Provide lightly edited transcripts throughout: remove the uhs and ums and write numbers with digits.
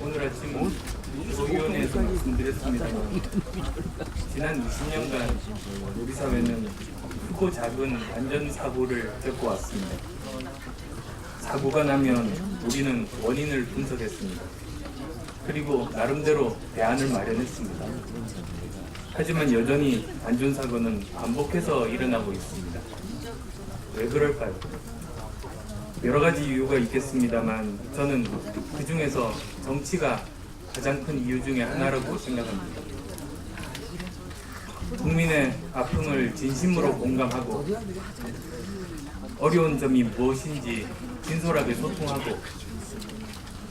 오늘 아침 조위원회에서 말씀드렸습니다만 지난 20년간 우리 사회는 크고 작은 안전사고를 겪어왔습니다. 사고가 나면 우리는 원인을 분석했습니다. 그리고 나름대로 대안을 마련했습니다. 하지만 여전히 안전사고는 반복해서 일어나고 있습니다. 왜 그럴까요? 여러 가지 이유가 있겠습니다만 저는 그 중에서 정치가 가장 큰 이유 중에 하나라고 생각합니다. 국민의 아픔을 진심으로 공감하고 어려운 점이 무엇인지 진솔하게 소통하고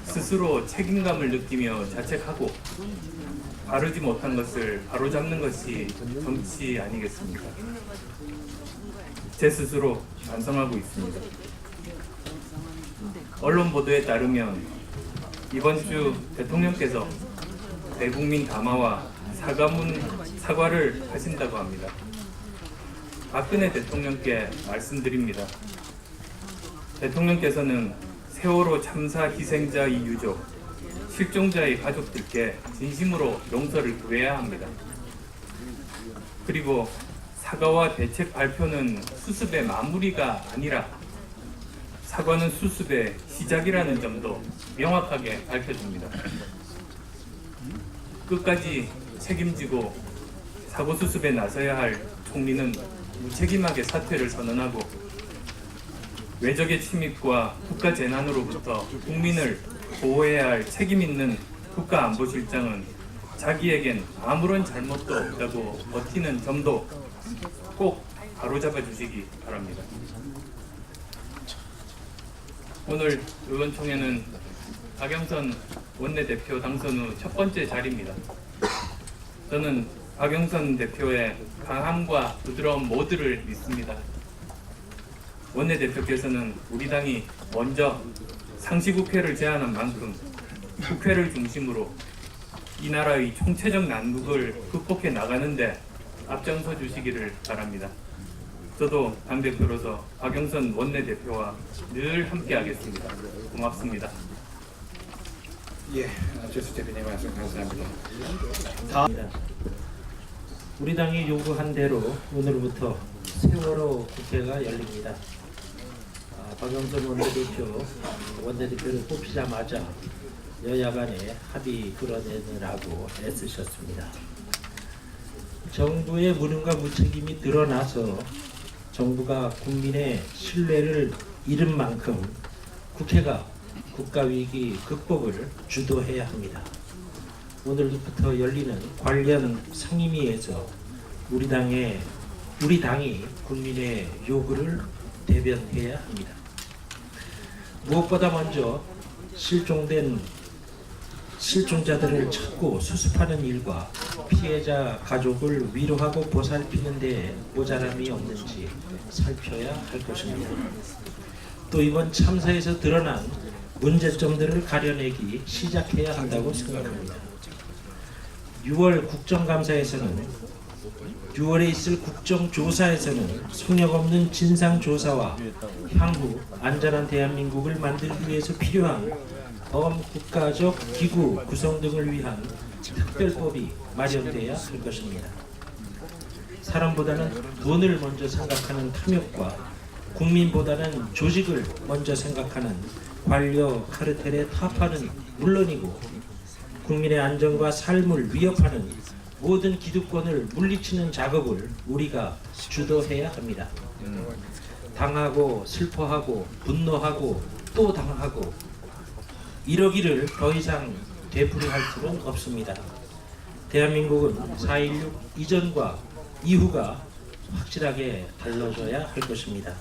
스스로 책임감을 느끼며 자책하고 바르지 못한 것을 바로잡는 것이 정치 아니겠습니까? 제 스스로 반성하고 있습니다. 언론 보도에 따르면 이번 주 대통령께서 대국민 담화와 사과를 하신다고 합니다. 박근혜 대통령께 말씀드립니다. 대통령께서는 세월호 참사 희생자의 유족, 실종자의 가족들께 진심으로 용서를 구해야 합니다. 그리고 사과와 대책 발표는 수습의 마무리가 아니라 사과는 수습의 시작이라는 점도 명확하게 밝혀줍니다. 끝까지 책임지고 사고 수습에 나서야 할 총리는 무책임하게 사퇴를 선언하고 외적의 침입과 국가재난으로부터 국민을 보호해야 할 책임 있는 국가안보실장은 자기에겐 아무런 잘못도 없다고 버티는 점도 꼭 바로잡아 주시기 바랍니다. 오늘 의원총회는 박영선 원내대표 당선 후 첫 번째 자리입니다. 저는 박영선 대표의 강함과 부드러운 모두를 믿습니다. 원내대표께서는 우리 당이 먼저 상시국회를 제안한 만큼 국회를 중심으로 이 나라의 총체적 난국을 극복해 나가는데 앞장서 주시기를 바랍니다. 저도 당대표로서 박영선 원내대표와 늘 함께하겠습니다. 고맙습니다. 예, 최수 대표님 말씀 감사합니다. 우리 당이 요구한 대로 오늘부터 세월호 국회가 열립니다. 박영선 원내대표를 뽑히자마자 여야 간에 합의 끌어내느라고 애쓰셨습니다. 정부의 무능과 무책임이 드러나서 정부가 국민의 신뢰를 잃은 만큼 국회가 국가위기 극복을 주도해야 합니다. 오늘부터 열리는 관련 상임위에서 우리 당이 국민의 요구를 대변해야 합니다. 무엇보다 먼저 실종자들을 찾고 수습하는 일과 피해자 가족을 위로하고 보살피는 데 모자람이 없는지 살펴야 할 것입니다. 또 이번 참사에서 드러난 문제점들을 가려내기 시작해야 한다고 생각합니다. 6월에 있을 국정조사에서는 속력없는 진상조사와 향후 안전한 대한민국을 만들기 위해서 필요한 범국가적 기구 구성 등을 위한 특별법이 마련돼야 할 것입니다. 사람보다는 돈을 먼저 생각하는 탐욕과 국민보다는 조직을 먼저 생각하는 관료 카르텔의 타파는 물론이고 국민의 안전과 삶을 위협하는 모든 기득권을 물리치는 작업을 우리가 주도해야 합니다. 당하고 슬퍼하고 분노하고 또 당하고 이러기를 더 이상 되풀이할 필요는 없습니다. 대한민국은 4.16 이전과 이후가 확실하게 달라져야 할 것입니다.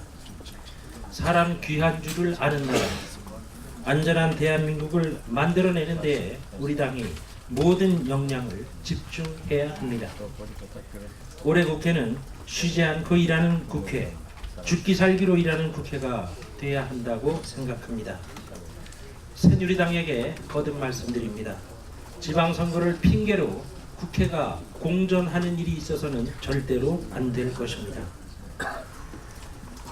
사람 귀한 줄을 아는 나라, 안전한 대한민국을 만들어내는 데에 우리 당이 모든 역량을 집중해야 합니다. 올해 국회는 쉬지 않고 일하는 국회, 죽기 살기로 일하는 국회가 돼야 한다고 생각합니다. 새누리당에게 거듭 말씀드립니다. 지방선거를 핑계로 국회가 공전하는 일이 있어서는 절대로 안 될 것입니다.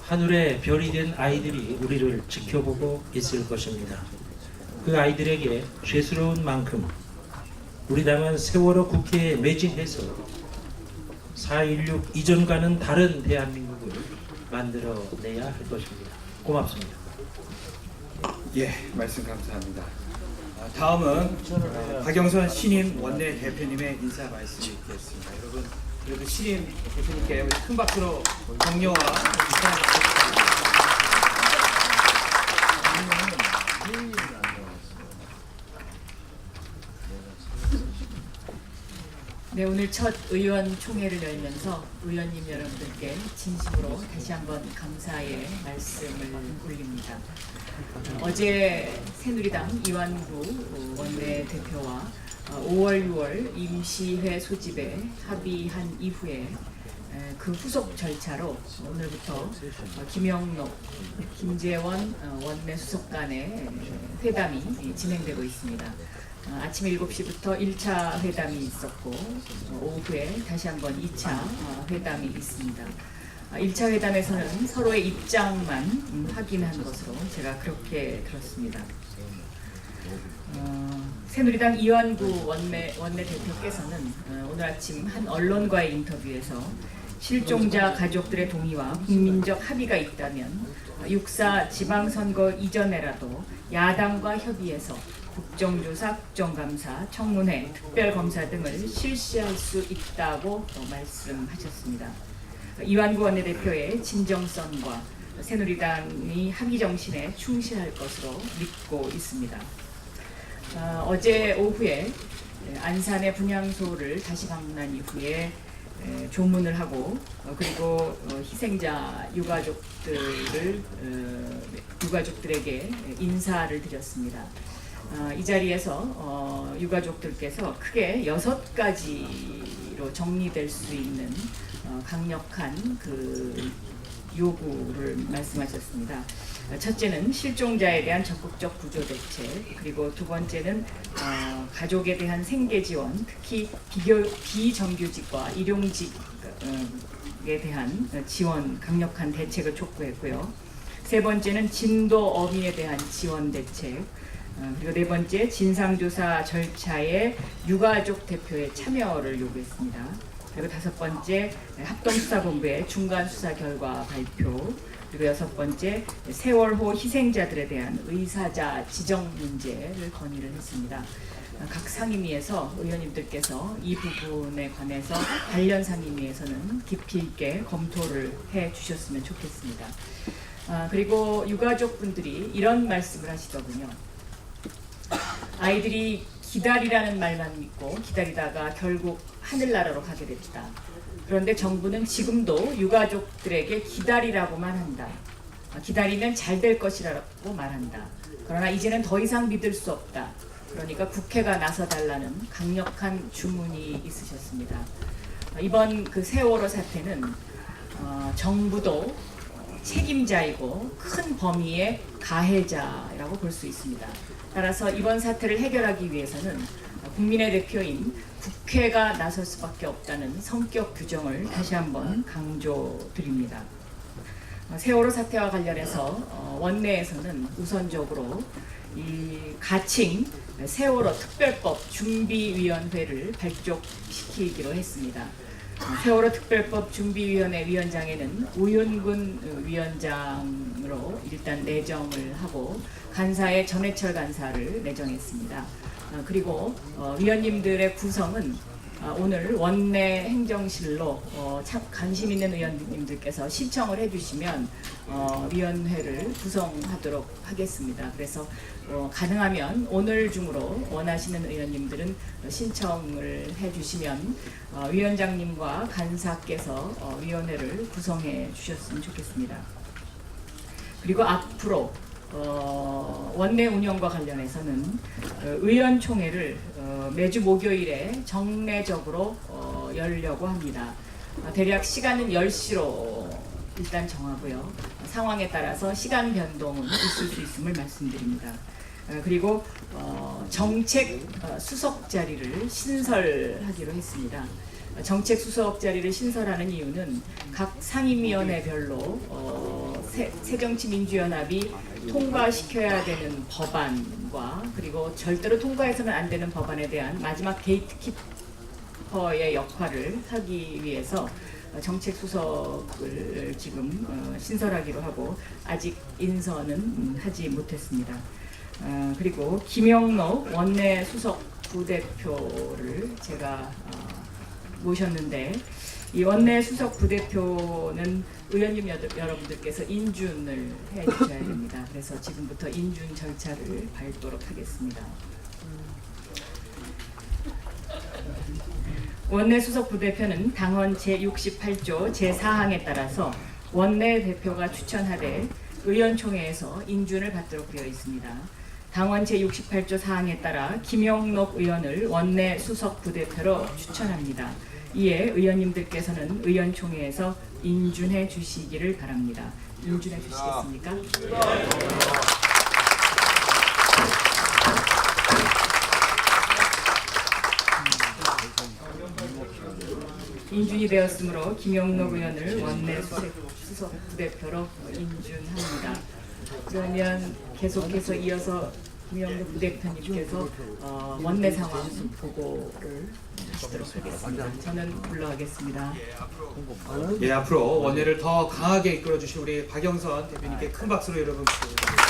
하늘에 별이 된 아이들이 우리를 지켜보고 있을 것입니다. 그 아이들에게 죄스러운 만큼 우리 당은 세월호 국회에 매진해서 4.16 이전과는 다른 대한민국을 만들어내야 할 것입니다. 고맙습니다. 예, 말씀 감사합니다. 다음은 박영선 신임 원내 대표님의 인사 말씀이 있겠습니다. 여러분, 그래도 신임 대표님께 우리 큰 박수로 격려와 인사 네, 오늘 첫 의원총회를 열면서 의원님 여러분들께 진심으로 다시 한번 감사의 말씀을 올립니다. 어제 새누리당 이완구 원내대표와 5월, 6월 임시회 소집에 합의한 이후에 그 후속 절차로 오늘부터 김영록, 김재원 원내수석 간의 회담이 진행되고 있습니다. 아침 7시부터 1차 회담이 있었고 오후에 다시 한번 2차 회담이 있습니다. 1차 회담에서는 서로의 입장만 확인한 것으로 제가 그렇게 들었습니다. 새누리당 이완구 원내대표께서는 오늘 아침 한 언론과의 인터뷰에서 실종자 가족들의 동의와 국민적 합의가 있다면 6.4 지방선거 이전에라도 야당과 협의해서 국정조사, 국정감사, 청문회, 특별검사 등을 실시할 수 있다고 말씀하셨습니다. 이완구 원내대표의 진정성과 새누리당이 합의 정신에 충실할 것으로 믿고 있습니다. 어제 오후에 안산의 분향소를 다시 방문한 이후에 조문을 하고 그리고 희생자 유가족들에게 인사를 드렸습니다. 이 자리에서 유가족들께서 크게 6가지로 정리될 수 있는 강력한 그 요구를 말씀하셨습니다. 첫째는 실종자에 대한 적극적 구조 대책, 그리고 두 번째는 가족에 대한 생계 지원, 특히 비정규직과 일용직에 대한 지원, 강력한 대책을 촉구했고요. 세 번째는 진도 어민에 대한 지원 대책, 그리고 네 번째 진상조사 절차에 유가족 대표의 참여를 요구했습니다. 그리고 다섯 번째 합동수사본부의 중간수사 결과 발표, 그리고 여섯 번째 세월호 희생자들에 대한 의사자 지정 문제를 건의를 했습니다. 각 상임위에서 의원님들께서 이 부분에 관해서 관련 상임위에서는 깊이 있게 검토를 해 주셨으면 좋겠습니다. 그리고 유가족분들이 이런 말씀을 하시더군요. 아이들이 기다리라는 말만 믿고 기다리다가 결국 하늘나라로 가게 됐다. 그런데 정부는 지금도 유가족들에게 기다리라고만 한다. 기다리면 잘 될 것이라고 말한다. 그러나 이제는 더 이상 믿을 수 없다. 그러니까 국회가 나서달라는 강력한 주문이 있으셨습니다. 이번 그 세월호 사태는 정부도 책임자이고 큰 범위의 가해자라고 볼 수 있습니다. 따라서 이번 사태를 해결하기 위해서는 국민의 대표인 국회가 나설 수밖에 없다는 성격 규정을 다시 한번 강조드립니다. 세월호 사태와 관련해서 원내에서는 우선적으로 이 가칭 세월호 특별법 준비위원회를 발족시키기로 했습니다. 세월호 특별법 준비위원회 위원장에는 우윤근 위원장으로 일단 내정을 하고 간사에 전해철 간사를 내정했습니다. 그리고 위원님들의 구성은 오늘 원내 행정실로 참 관심 있는 의원님들께서 신청을 해주시면 위원회를 구성하도록 하겠습니다. 그래서 가능하면 오늘 중으로 원하시는 의원님들은 신청을 해주시면 위원장님과 간사께서 위원회를 구성해 주셨으면 좋겠습니다. 그리고 앞으로 원내 운영과 관련해서는 의원총회를 매주 목요일에 정례적으로 열려고 합니다. 대략 시간은 10시로 일단 정하고요. 상황에 따라서 시간 변동은 있을 수 있음을 말씀드립니다. 그리고 정책 수석 자리를 신설하기로 했습니다. 정책 수석 자리를 신설하는 이유는 각 상임위원회별로 새정치민주연합이 통과시켜야 되는 법안과 그리고 절대로 통과해서는 안 되는 법안에 대한 마지막 게이트키퍼의 역할을 하기 위해서 정책 수석을 지금 신설하기로 하고 아직 인선은 하지 못했습니다. 그리고 김영록 원내 수석 부대표를 제가 모셨는데 이 원내 수석 부대표는 의원님 여러분들께서 인준을 해주셔야 됩니다. 그래서 지금부터 인준 절차를 밟도록 하겠습니다. 원내 수석 부대표는 당헌 제68조 제4항에 따라서 원내 대표가 추천하되 의원총회에서 인준을 받도록 되어 있습니다. 당헌 제68조 4항에 따라 김영록 의원을 원내 수석 부대표로 추천합니다. 이에 의원님들께서는 의원총회에서 인준해 주시기를 바랍니다. 인준해 주시겠습니까? 인준이 되었으므로 김영록 의원을 원내 수석 부대표로 인준합니다. 그러면 계속해서 이어서 김영록 부대표님께서 원내 상황 보고를 하시도록 하겠습니다. 저는 물러가겠습니다. 예, 앞으로 원내를 더 강하게 이끌어 주실 우리 박영선 대표님께 큰 박수로 여러분 부탁드립니다.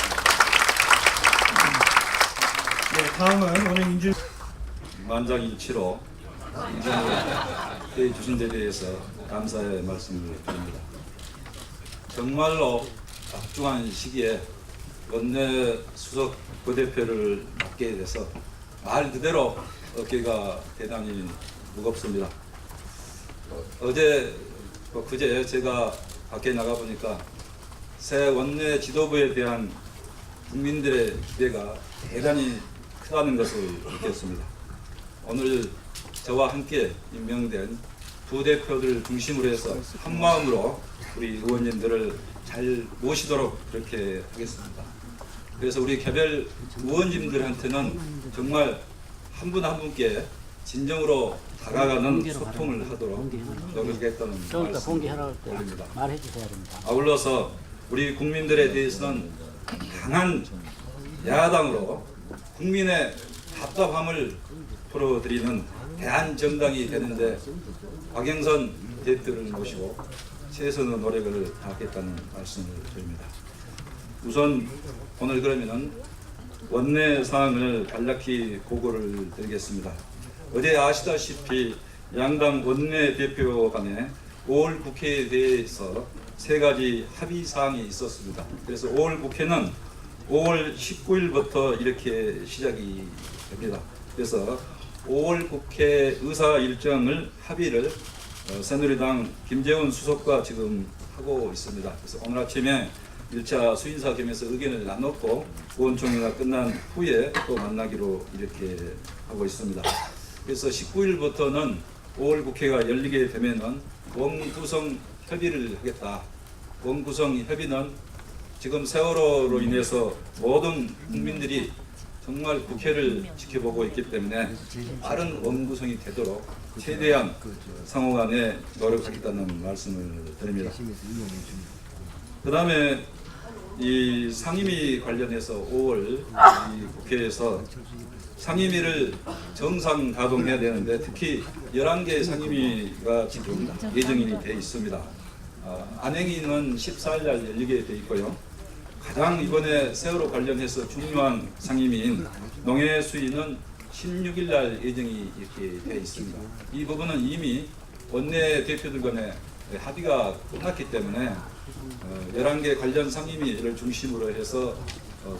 네, 다음은 오늘 인준 만장일치로 인준을 해주신 데 대해서 감사의 말씀을 드립니다. 정말로 막중한 시기에 원내 수석 부대표를 맡게 돼서 말 그대로 어깨가 대단히 무겁습니다. 어제 그제 제가 밖에 나가 보니까 새 원내 지도부에 대한 국민들의 기대가 대단히 크다는 것을 느꼈습니다. 오늘 저와 함께 임명된 부대표들 중심으로 해서 한마음으로 우리 의원님들을 잘 모시도록 그렇게 하겠습니다. 그래서 우리 개별 의원님들한테는 정말 한 분 한 분께 진정으로 다가가는 소통을 하도록 노력하겠다는 말씀을 드립니다. 말해주셔야 됩니다. 아울러서 우리 국민들에 대해서는 강한 야당으로 국민의 답답함을 풀어드리는 대한정당이 되는데 박영선 대표를 모시고 최선의 노력을 다하겠다는 말씀을 드립니다. 우선 오늘 그러면은 원내 사항을 간략히 보고를 드리겠습니다. 어제 아시다시피 양당 원내 대표 간에 5월 국회에 대해서 세 가지 합의 사항이 있었습니다. 그래서 5월 국회는 5월 19일부터 이렇게 시작이 됩니다. 그래서 5월 국회 의사 일정을 합의를 새누리당 김재원 수석과 지금 하고 있습니다. 그래서 오늘 아침에 1차 수인사 겸해서 의견을 나눴고 의원총회가 끝난 후에 또 만나기로 이렇게 하고 있습니다. 그래서 19일부터는 5월 국회가 열리게 되면은 원구성 협의를 하겠다. 원구성 협의는 지금 세월호로 인해서 모든 국민들이 정말 국회를 지켜보고 있기 때문에 빠른 원구성이 되도록 최대한 상호간에 노력하겠다는 말씀을 드립니다. 그 다음에 이 상임위 관련해서 5월 이 국회에서 상임위를 정상 가동해야 되는데 특히 11개 상임위가 지금 예정이 되어 있습니다. 안행위는 14일 날 열리게 되어 있고요. 가장 이번에 세월호 관련해서 중요한 상임위인 농해수위는 16일 날 예정이 이렇게 되어 있습니다. 이 부분은 이미 원내 대표들 간에 합의가 끝났기 때문에 11개 관련 상임위를 중심으로 해서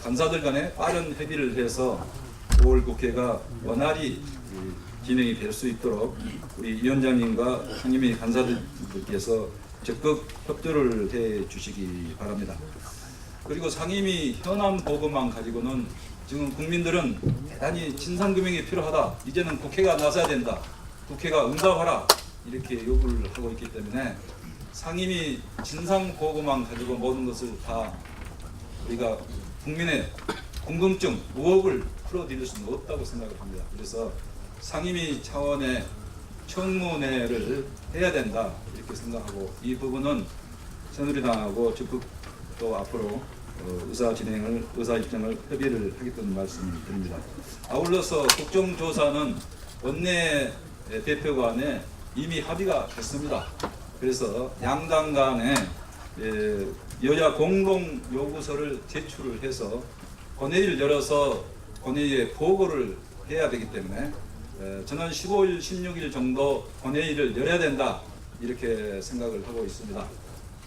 간사들 간에 빠른 협의를 해서 5월 국회가 원활히 진행이 될 수 있도록 우리 위원장님과 상임위 간사들께서 적극 협조를 해 주시기 바랍니다. 그리고 상임위 현안 보고만 가지고는 지금 국민들은 대단히 진상규명이 필요하다. 이제는 국회가 나서야 된다. 국회가 응답하라. 이렇게 요구를 하고 있기 때문에 상임위 진상 보고만 가지고 모든 것을 다 우리가 국민의 궁금증, 의혹을 풀어드릴 수는 없다고 생각을 합니다. 그래서 상임위 차원의 청문회를 해야 된다 이렇게 생각하고 이 부분은 새누리당하고 적극 또 앞으로 의사 입장을 협의를 하겠다는 말씀을 드립니다. 아울러서 국정조사는 원내 대표 간에 이미 합의가 됐습니다. 그래서 양당 간에 여야 공동 요구서를 제출을 해서 본회의를 열어서 본회의에 보고를 해야 되기 때문에 저는 15일, 16일 정도 본회의를 열어야 된다 이렇게 생각을 하고 있습니다.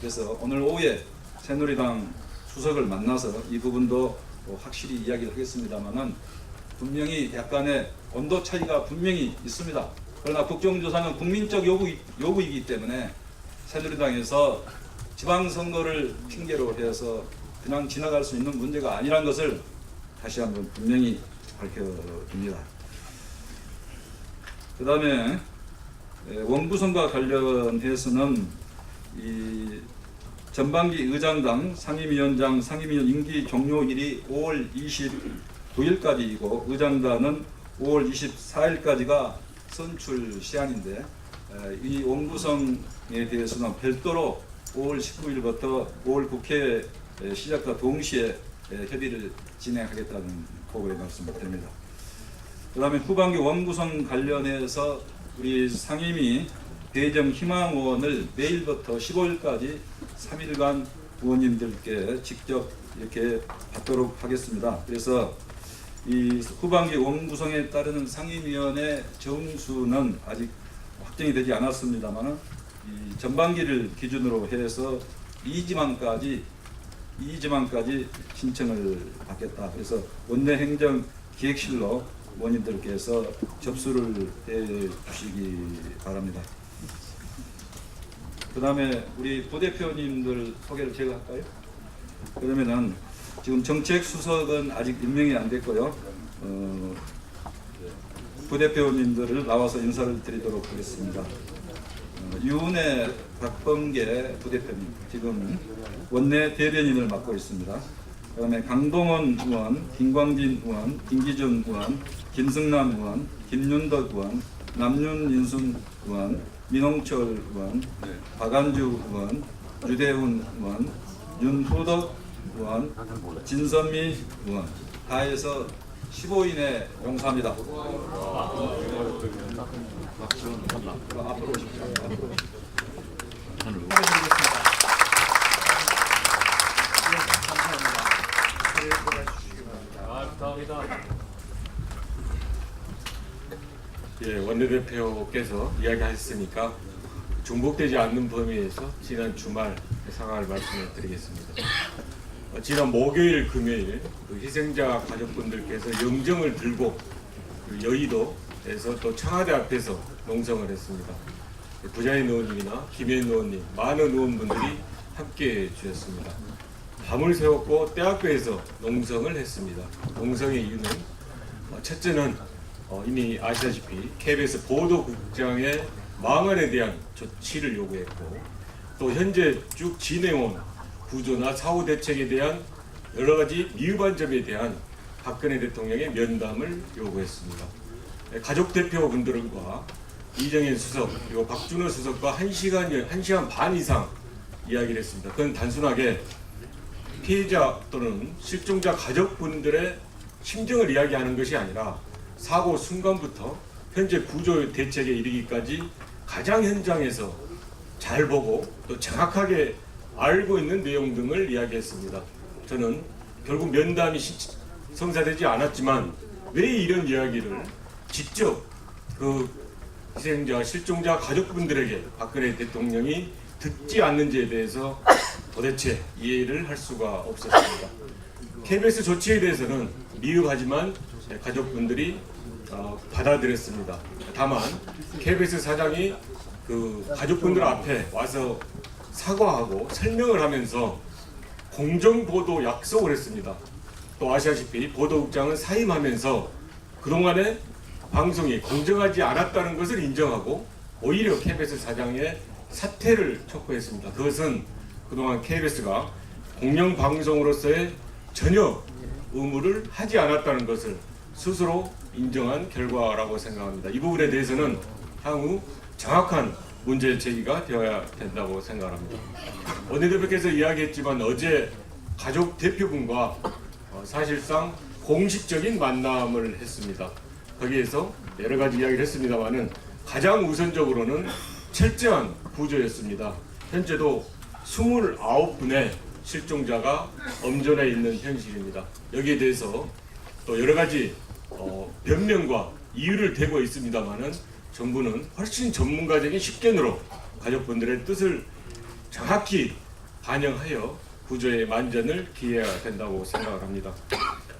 그래서 오늘 오후에 새누리당 수석을 만나서 이 부분도 확실히 이야기를 하겠습니다만은 분명히 약간의 온도 차이가 분명히 있습니다. 그러나 국정조사는 국민적 요구이기 때문에 새누리당에서 지방선거를 핑계로 해서 그냥 지나갈 수 있는 문제가 아니란 것을 다시 한번 분명히 밝혀줍니다. 그 다음에 원구성과 관련해서는 이 전반기 의장당 상임위원장 상임위원 임기 종료일이 5월 29일까지이고 의장단은 5월 24일까지가 선출 시한인데 이 원구성에 대해서는 별도로 5월 19일부터 5월 국회 시작과 동시에 협의를 진행하겠다는 보고의 말씀을 드립니다. 그 다음에 후반기 원구성 관련해서 우리 상임위 대정 희망 의원을 내일부터 15일까지 3일간 의원님들께 직접 이렇게 받도록 하겠습니다. 그래서 이 후반기 원구성에 따르는 상임위원회 정수는 아직 확정이 되지 않았습니다만 이 전반기를 기준으로 해서 2지망까지 신청을 받겠다. 그래서 원내행정기획실로 의원님들께서 접수를 해 주시기 바랍니다. 그 다음에 우리 부대표님들 소개를 제가 할까요? 그러면은 지금 정책수석은 아직 임명이 안 됐고요. 부대표님들을 나와서 인사를 드리도록 하겠습니다. 유은혜 박범계 부대표님 지금 원내 대변인을 맡고 있습니다. 그다음에 강동원 의원, 김광진 의원, 김기준 의원, 김승남 의원, 김윤덕 의원, 남윤인순 의원, 민홍철 의원, 박안주 의원, 유대훈 의원, 윤후덕 의원, 진선미 의원 다 해서 15인의 용사입니다. 앞으로 오십시오. 예, 원내대표께서 이야기하셨으니까 중복되지 않는 범위에서 지난 주말 상황을 말씀을 드리겠습니다. 지난 목요일, 금요일 희생자 가족분들께서 영정을 들고 여의도에서 또 청와대 앞에서 농성을 했습니다. 부자인 의원님이나 김혜인 의원님, 많은 의원분들이 함께해 주셨습니다. 밤을 새웠고 대학교에서 농성을 했습니다. 농성의 이유는 첫째는 이미 아시다시피 KBS 보도국장의 망언에 대한 조치를 요구했고 또 현재 쭉 진행온 구조나 사후 대책에 대한 여러 가지 미흡한 점에 대한 박근혜 대통령의 면담을 요구했습니다. 가족 대표분들과 이정현 수석 그리고 박준호 수석과 1시간 반 이상 이야기를 했습니다. 그건 단순하게 피해자 또는 실종자 가족분들의 심정을 이야기하는 것이 아니라 사고 순간부터 현재 구조 대책에 이르기까지 가장 현장에서 잘 보고 또 정확하게 알고 있는 내용 등을 이야기했습니다. 저는 결국 면담이 성사되지 않았지만 왜 이런 이야기를 직접 그 희생자, 실종자 가족분들에게 박근혜 대통령이 듣지 않는지에 대해서 도대체 이해를 할 수가 없었습니다. KBS 조치에 대해서는 미흡하지만 가족분들이 받아들였습니다. 다만 KBS 사장이 그 가족분들 앞에 와서 사과하고 설명을 하면서 공정보도 약속을 했습니다. 또 아시다시피 보도국장은 사임하면서 그동안에 방송이 공정하지 않았다는 것을 인정하고 오히려 KBS 사장의 사퇴를 촉구했습니다. 그것은 그동안 KBS가 공영방송으로서의 전혀 의무를 하지 않았다는 것을 스스로 인정한 결과라고 생각합니다. 이 부분에 대해서는 향후 정확한 문제 제기가 되어야 된다고 생각합니다. 원내대표께서 이야기했지만 어제 가족 대표분과 사실상 공식적인 만남을 했습니다. 거기에서 여러 가지 이야기를 했습니다만은 가장 우선적으로는 철저한 구조였습니다. 현재도 29분의 실종자가 엄존해 있는 현실입니다. 여기에 대해서 또 여러 가지 변명과 이유를 대고 있습니다만은 정부는 훨씬 전문가적인 식견으로 가족분들의 뜻을 정확히 반영하여 구조의 만전을 기해야 된다고 생각을 합니다.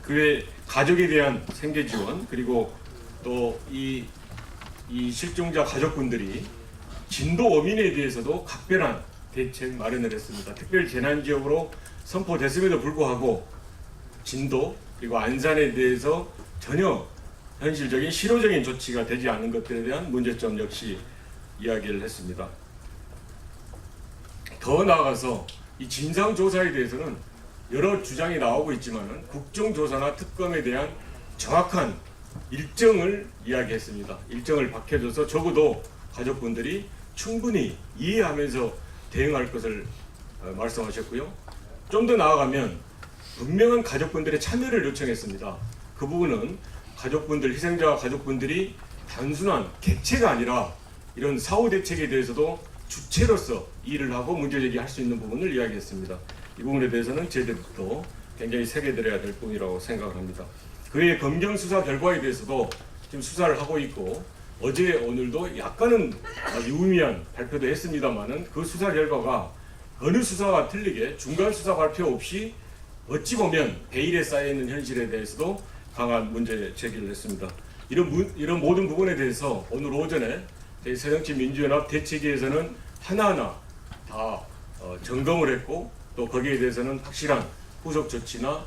그의 가족에 대한 생계 지원 그리고 또 이 실종자 가족분들이 진도 어민에 대해서도 각별한 대책 마련을 했습니다. 특별 재난 지역으로 선포됐음에도 불구하고 진도 그리고 안산에 대해서 전혀 현실적인 실효적인 조치가 되지 않은 것들에 대한 문제점 역시 이야기를 했습니다. 더 나아가서 이 진상조사에 대해서는 여러 주장이 나오고 있지만은 국정조사나 특검에 대한 정확한 일정을 이야기했습니다. 일정을 밝혀줘서 적어도 가족분들이 충분히 이해하면서 대응할 것을 말씀하셨고요. 좀 더 나아가면 분명한 가족분들의 참여를 요청했습니다. 그 부분은 가족분들, 희생자 가족분들이 단순한 객체가 아니라 이런 사후 대책에 대해서도 주체로서 일을 하고 문제 제기할 수 있는 부분을 이야기했습니다. 이 부분에 대해서는 제대로 굉장히 새겨드려야 될 부분이라고 생각을 합니다. 그의 검경 수사 결과에 대해서도 지금 수사를 하고 있고 어제 오늘도 약간은 유의미한 발표도 했습니다만은 그 수사 결과가 어느 수사와 틀리게 중간 수사 발표 없이 어찌 보면 베일에 쌓여 있는 현실에 대해서도 강한 문제 제기를 했습니다. 이런 모든 부분에 대해서 오늘 오전에 저희 새정치민주연합 대책위에서는 하나하나 다 점검을 했고 또 거기에 대해서는 확실한 후속 조치나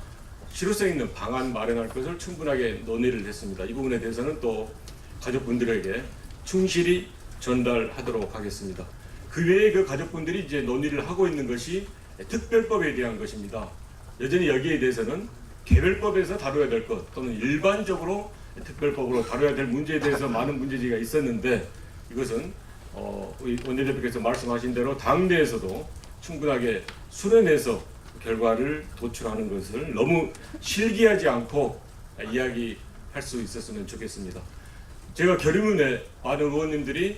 실효성 있는 방안 마련할 것을 충분하게 논의를 했습니다. 이 부분에 대해서는 또 가족분들에게 충실히 전달하도록 하겠습니다. 그 외에 그 가족분들이 이제 논의를 하고 있는 것이 특별법에 대한 것입니다. 여전히 여기에 대해서는 개별법에서 다뤄야 될 것 또는 일반적으로 특별법으로 다뤄야 될 문제에 대해서 많은 문제제기가 있었는데 이것은 우리 원내대표께서 말씀하신 대로 당내에서도 충분하게 수련해서 결과를 도출하는 것을 너무 실기하지 않고 이야기할 수 있었으면 좋겠습니다. 제가 결의문에 많은 의원님들이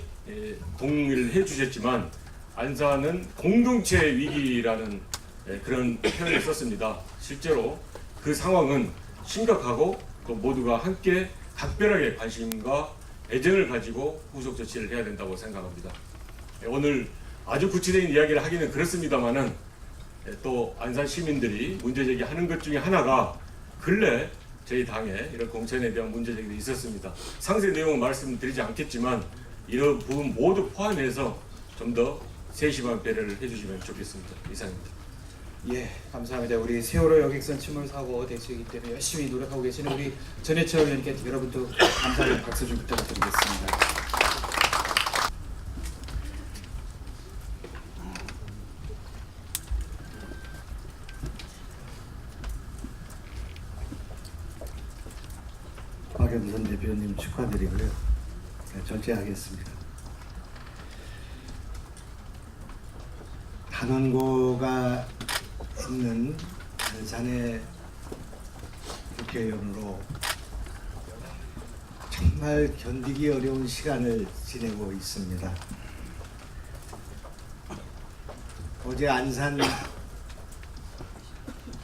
동의를 해주셨지만 안산은 공동체 위기라는 그런 표현을 썼습니다. 실제로 그 상황은 심각하고 또 모두가 함께 각별하게 관심과 애정을 가지고 후속 조치를 해야 된다고 생각합니다. 오늘 아주 구체적인 이야기를 하기는 그렇습니다만은 또 안산 시민들이 문제 제기하는 것 중에 하나가 근래 저희 당에 이런 공천에 대한 문제 제기도 있었습니다. 상세 내용은 말씀드리지 않겠지만 이런 부분 모두 포함해서 좀 더 세심한 배려를 해주시면 좋겠습니다. 이상입니다. 예, 감사합니다. 우리 세월호 여객선 침몰 사고 대책이기 때문에 열심히 노력하고 계시는 우리 전해철 의원님께 여러분도 감사의 박수 좀 부탁드리겠습니다. 박영선 대표님 축하드리고요. 네, 전체하겠습니다. 단원고가 있는 안산의 국회의원으로 정말 견디기 어려운 시간을 지내고 있습니다. 어제 안산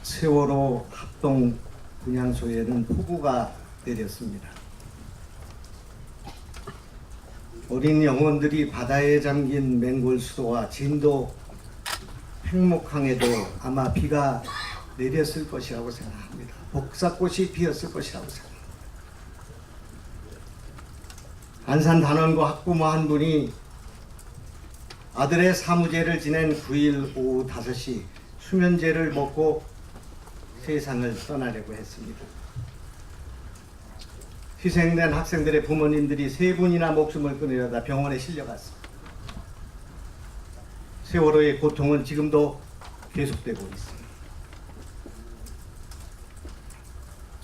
세월호 합동 분향소에는 폭우가 내렸습니다. 어린 영혼들이 바다에 잠긴 맹골 수도와 진도 팽목항에도 아마 비가 내렸을 것이라고 생각합니다. 복사꽃이 피었을 것이라고 생각합니다. 안산 단원고 학부모 한 분이 아들의 사무제를 지낸 9일 오후 5시 수면제를 먹고 세상을 떠나려고 했습니다. 희생된 학생들의 부모님들이 3분이나 목숨을 끊으려다 병원에 실려갔습니다. 세월호의 고통은 지금도 계속되고 있습니다.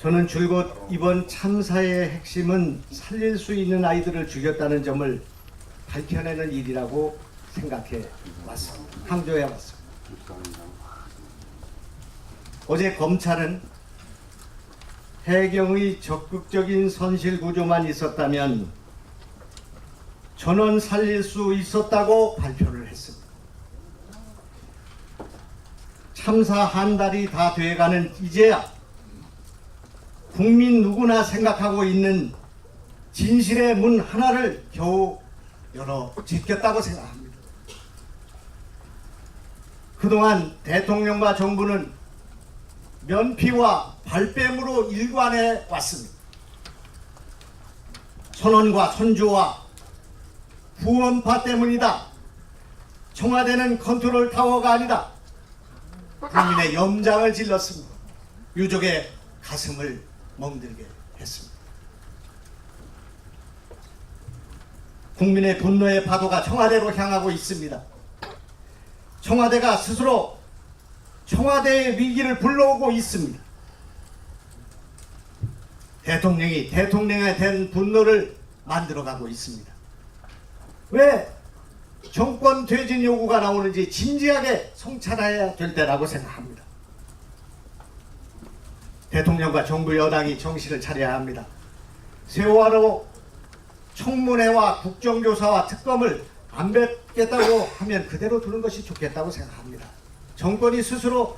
저는 줄곧 이번 참사의 핵심은 살릴 수 있는 아이들을 죽였다는 점을 밝혀내는 일이라고 생각해 왔습니다. 강조해 왔습니다. 어제 검찰은 해경의 적극적인 선실 구조만 있었다면 전원 살릴 수 있었다고 발표를 했습니다. 참사 한 달이 다 돼가는 이제야 국민 누구나 생각하고 있는 진실의 문 하나를 겨우 열어 제꼈다고 생각합니다. 그동안 대통령과 정부는 면피와 발뺌으로 일관해 왔습니다. 선언과 선조와 구원파 때문이다. 청와대는 컨트롤 타워가 아니다. 국민의 염장을 질렀습니다. 유족의 가슴을 멍들게 했습니다. 국민의 분노의 파도가 청와대로 향하고 있습니다. 청와대가 스스로 청와대의 위기를 불러오고 있습니다. 대통령이 대통령에 대한 분노를 만들어가고 있습니다. 왜 정권 퇴진 요구가 나오는지 진지하게 성찰해야 될 때라고 생각합니다. 대통령과 정부 여당이 정신을 차려야 합니다. 세월호 청문회와 국정조사와 특검을 안 뵙겠다고 하면 그대로 두는 것이 좋겠다고 생각합니다. 정권이 스스로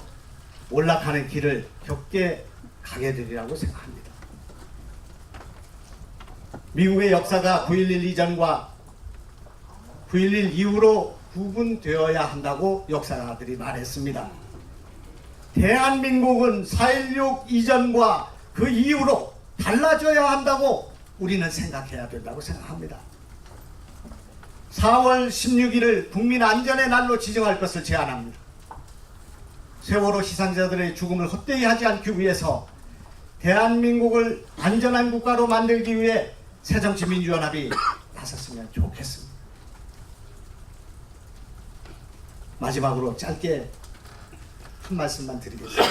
올라가는 길을 겪게 가게 되리라고 생각합니다. 미국의 역사가 9.11 이전과 9.11 이후로 구분되어야 한다고 역사가들이 말했습니다. 대한민국은 4.16 이전과 그 이후로 달라져야 한다고 우리는 생각해야 된다고 생각합니다. 4월 16일을 국민 안전의 날로 지정할 것을 제안합니다. 세월호 희생자들의 죽음을 헛되이 하지 않기 위해서 대한민국을 안전한 국가로 만들기 위해 새정치민주연합이 나섰으면 좋겠습니다. 마지막으로 짧게 한 말씀만 드리겠습니다.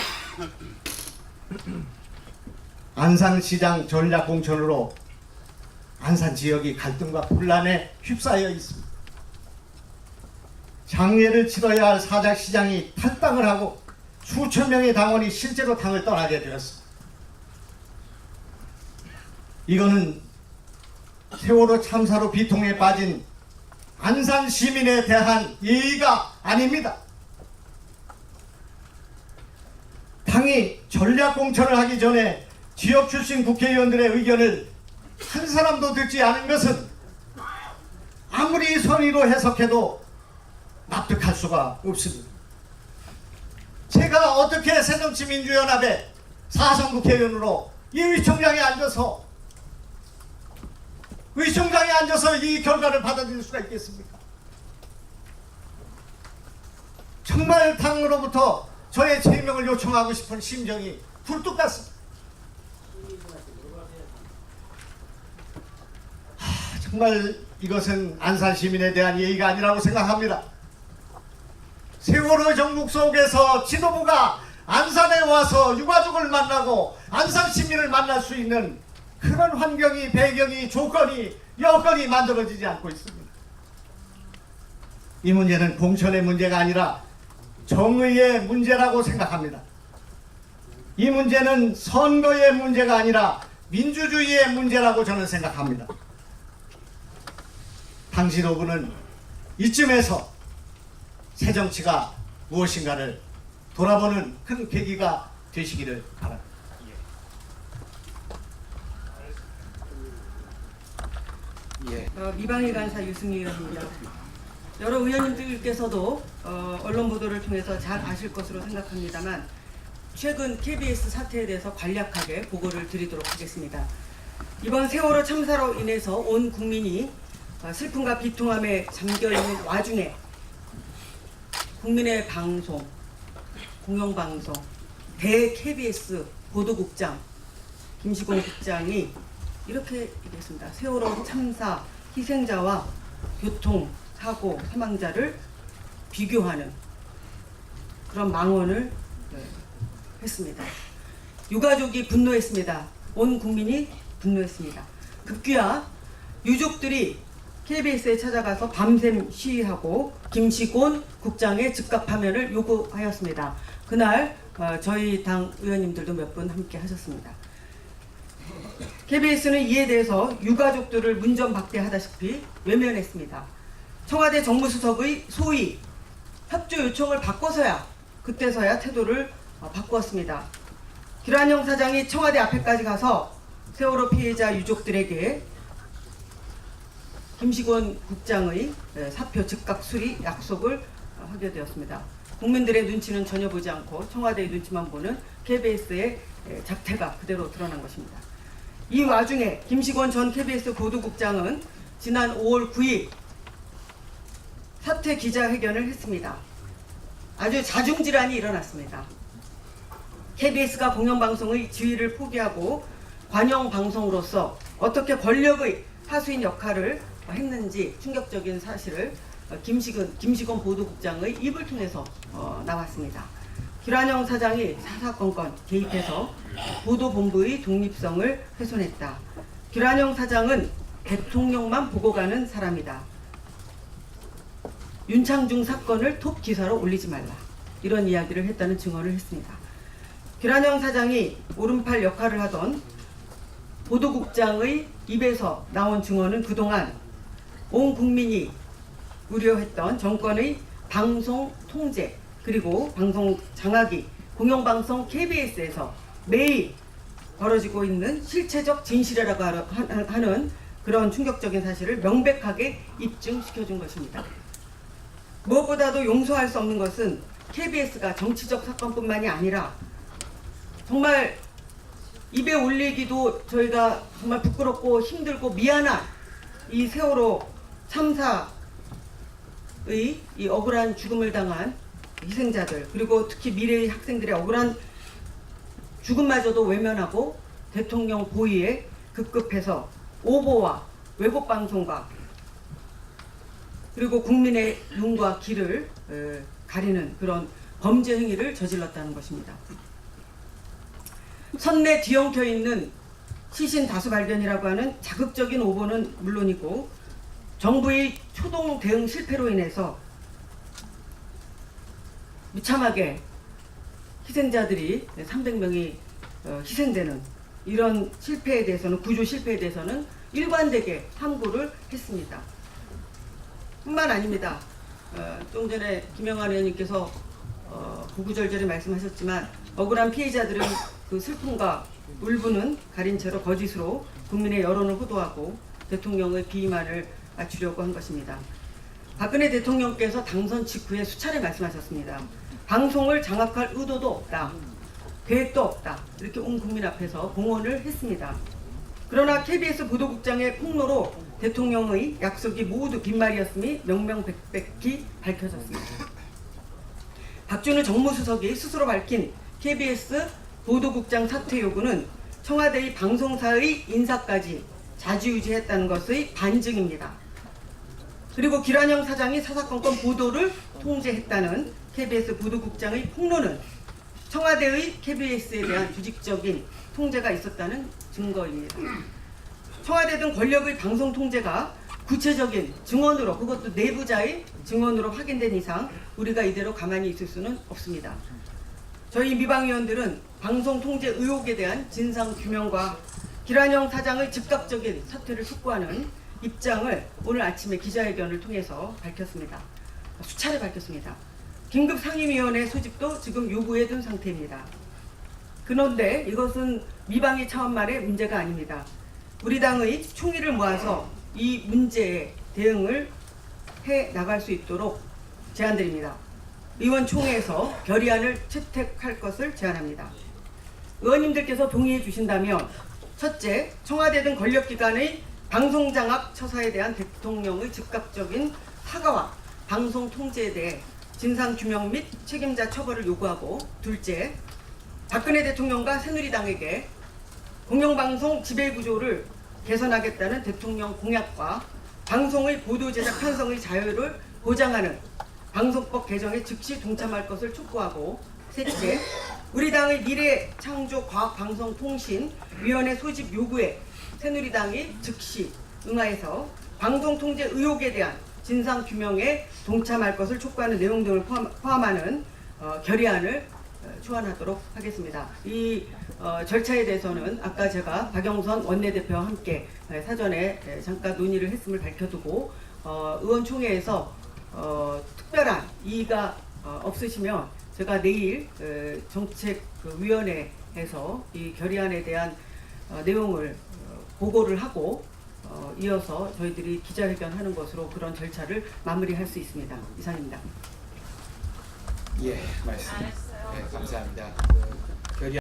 안산시장 전략공천으로 안산 지역이 갈등과 분란에 휩싸여 있습니다. 장례를 치러야 할 사장시장이 탈당을 하고 수천 명의 당원이 실제로 당을 떠나게 되었습니다. 이거는 세월호 참사로 비통에 빠진 안산 시민에 대한 예의가 아닙니다. 당이 전략공천을 하기 전에 지역 출신 국회의원들의 의견을 한 사람도 듣지 않은 것은 아무리 선의로 해석해도 납득할 수가 없습니다. 제가 어떻게 새정치민주연합의 사선 국회의원으로 이 의총장에 앉아서 이 결과를 받아들일 수가 있겠습니까? 정말 당으로부터 저의 제명을 요청하고 싶은 심정이 굴뚝 같습니다. 정말 이것은 안산 시민에 대한 예의가 아니라고 생각합니다. 세월호 정국 속에서 지도부가 안산에 와서 유가족을 만나고 안산 시민을 만날 수 있는 그런 환경이, 배경이, 조건이, 여건이 만들어지지 않고 있습니다. 이 문제는 공천의 문제가 아니라 정의의 문제라고 생각합니다. 이 문제는 선거의 문제가 아니라 민주주의의 문제라고 저는 생각합니다. 당 지도부는 이쯤에서 새정치가 무엇인가를 돌아보는 큰 계기가 되시기를 바랍니다. 미방일 간사 유승희 의원입니다. 여러 의원님들께서도 언론 보도를 통해서 잘 아실 것으로 생각합니다만 최근 KBS 사태에 대해서 간략하게 보고를 드리도록 하겠습니다. 이번 세월호 참사로 인해서 온 국민이 슬픔과 비통함에 잠겨있는 와중에 국민의 방송, 공영방송, 대 KBS 보도국장 김시공 국장이 이렇게 얘기했습니다. 세월호 참사 희생자와 교통사고 사망자를 비교하는 그런 망언을 했습니다. 유가족이 분노했습니다. 온 국민이 분노했습니다. 급기야 유족들이 KBS에 찾아가서 밤샘 시위하고 김시곤 국장의 즉각 파면을 요구하였습니다. 그날 저희 당 의원님들도 몇 분 함께 하셨습니다. KBS는 이에 대해서 유가족들을 문전박대하다시피 외면했습니다. 청와대 정무수석의 소위 협조 요청을 받고서야 그때서야 태도를 바꾸었습니다. 김한영 사장이 청와대 앞에까지 가서 세월호 피해자 유족들에게 김시곤 국장의 사표 즉각 수리 약속을 하게 되었습니다. 국민들의 눈치는 전혀 보지 않고 청와대의 눈치만 보는 KBS의 작태가 그대로 드러난 것입니다. 이 와중에 김시곤 전 KBS 보도국장은 지난 5월 9일 사퇴 기자회견을 했습니다. 아주 자중질환이 일어났습니다. KBS가 공영방송의 지위를 포기하고 관영방송으로서 어떻게 권력의 하수인 역할을 했는지 충격적인 사실을 김시곤 보도국장의 입을 통해서 나왔습니다. 김한영 사장이 사사건건 개입해서 보도본부의 독립성을 훼손했다. 김한영 사장은 대통령만 보고 가는 사람이다. 윤창중 사건을 톱 기사로 올리지 말라. 이런 이야기를 했다는 증언을 했습니다. 김한영 사장이 오른팔 역할을 하던 보도국장의 입에서 나온 증언은 그동안 온 국민이 우려했던 정권의 방송 통제 그리고 방송 장악이 공영방송 KBS에서 매일 벌어지고 있는 실체적 진실이라고 하는 그런 충격적인 사실을 명백하게 입증시켜준 것입니다. 무엇보다도 용서할 수 없는 것은 KBS가 정치적 사건뿐만이 아니라 정말 입에 올리기도 저희가 정말 부끄럽고 힘들고 미안한 이 세월호 참사의 이 억울한 죽음을 당한 희생자들 그리고 특히 미래의 학생들의 억울한 죽음마저도 외면하고 대통령 보위에 급급해서 오보와 왜곡 방송과 그리고 국민의 눈과 귀를 가리는 그런 범죄 행위를 저질렀다는 것입니다. 선내 뒤엉켜 있는 시신 다수 발견이라고 하는 자극적인 오보는 물론이고 정부의 초동 대응 실패로 인해서 비참하게 희생자들이 300명이 희생되는 이런 실패에 대해서는 구조 실패에 대해서는 일관되게 함구를 했습니다. 뿐만 아닙니다. 좀 전에 김영환 의원님께서 구구절절히 말씀하셨지만 억울한 피해자들은 그 슬픔과 울분은 가린 채로 거짓으로 국민의 여론을 호도하고 대통령의 비만을 맞추려고 한 것입니다. 박근혜 대통령께서 당선 직후에 수차례 말씀하셨습니다. 방송을 장악할 의도도 없다. 계획도 없다. 이렇게 온 국민 앞에서 공언을 했습니다. 그러나 KBS 보도국장의 폭로로 대통령의 약속이 모두 빈말이었음이 명명백백히 밝혀졌습니다. 박준우 정무수석이 스스로 밝힌 KBS 보도국장 사퇴 요구는 청와대의 방송사의 인사까지 좌지우지했다는 것의 반증입니다. 그리고 김한영 사장이 사사건건 보도를 통제했다는 KBS 보도국장의 폭로는 청와대의 KBS에 대한 조직적인 통제가 있었다는 증거입니다. 청와대 등 권력의 방송 통제가 구체적인 증언으로 그것도 내부자의 증언으로 확인된 이상 우리가 이대로 가만히 있을 수는 없습니다. 저희 미방위원들은 방송 통제 의혹에 대한 진상 규명과 김한영 사장의 즉각적인 사퇴를 촉구하는 입장을 오늘 아침에 기자회견을 통해서 밝혔습니다. 수차례 밝혔습니다. 긴급 상임위원회 소집도 지금 요구해 둔 상태입니다. 그런데 이것은 미방위 차원만의 문제가 아닙니다. 우리 당의 총의를 모아서 이 문제에 대응을 해 나갈 수 있도록 제안드립니다. 의원총회에서 결의안을 채택할 것을 제안합니다. 의원님들께서 동의해 주신다면 첫째, 청와대 등 권력기관의 방송장악 처사에 대한 대통령의 즉각적인 사과와 방송 통제에 대해 진상규명 및 책임자 처벌을 요구하고 둘째, 박근혜 대통령과 새누리당에게 공영방송 지배구조를 개선하겠다는 대통령 공약과 방송의 보도제작 편성의 자유를 보장하는 방송법 개정에 즉시 동참할 것을 촉구하고 셋째, 우리 당의 미래창조과학방송통신위원회 소집 요구에 새누리당이 즉시 응하여서 방송통제 의혹에 대한 진상규명에 동참할 것을 촉구하는 내용 등을 포함하는 결의안을 초안하도록 하겠습니다. 이 절차에 대해서는 아까 제가 박영선 원내대표와 함께 사전에 잠깐 논의를 했음을 밝혀두고 의원총회에서 특별한 이의가 없으시면 제가 내일 정책위원회에서 이 결의안에 대한 내용을 보고를 하고 이어서 저희들이 기자회견하는 것으로 그런 절차를 마무리할 수 있습니다. 이상입니다. 예, 말씀. 네, 감사합니다.